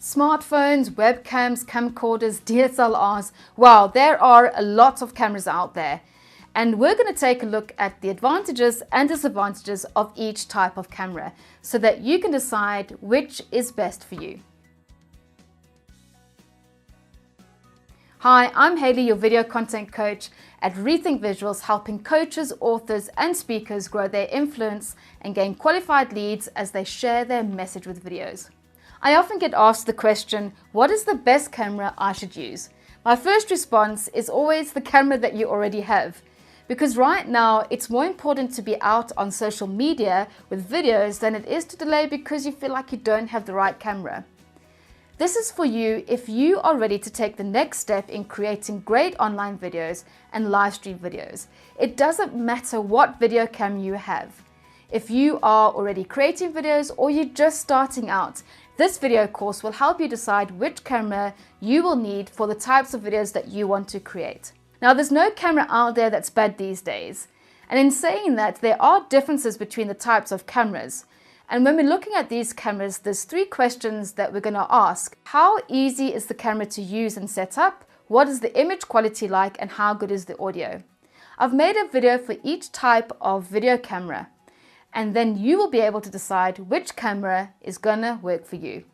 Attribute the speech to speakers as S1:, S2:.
S1: Smartphones, webcams, camcorders, DSLRs, wow, there are a lot of cameras out there. And we're going to take a look at the advantages and disadvantages of each type of camera so that you can decide which is best for you. Hi, I'm Hayley, your video content coach at Rethink Visuals, helping coaches, authors and speakers grow their influence and gain qualified leads as they share their message with videos. I often get asked the question, what is the best camera I should use? My first response is always the camera that you already have. Because right now, it's more important to be out on social media with videos than it is to delay because you feel like you don't have the right camera. This is for you if you are ready to take the next step in creating great online videos and live stream videos. It doesn't matter what video camera you have. If you are already creating videos or you're just starting out, this video course will help you decide which camera you will need for the types of videos that you want to create. Now, there's no camera out there that's bad these days. And in saying that, there are differences between the types of cameras. And when we're looking at these cameras, there's 3 questions that we're going to ask. How easy is the camera to use and set up? What is the image quality like? And how good is the audio? I've made a video for each type of video camera. And then you will be able to decide which camera is going to work for you.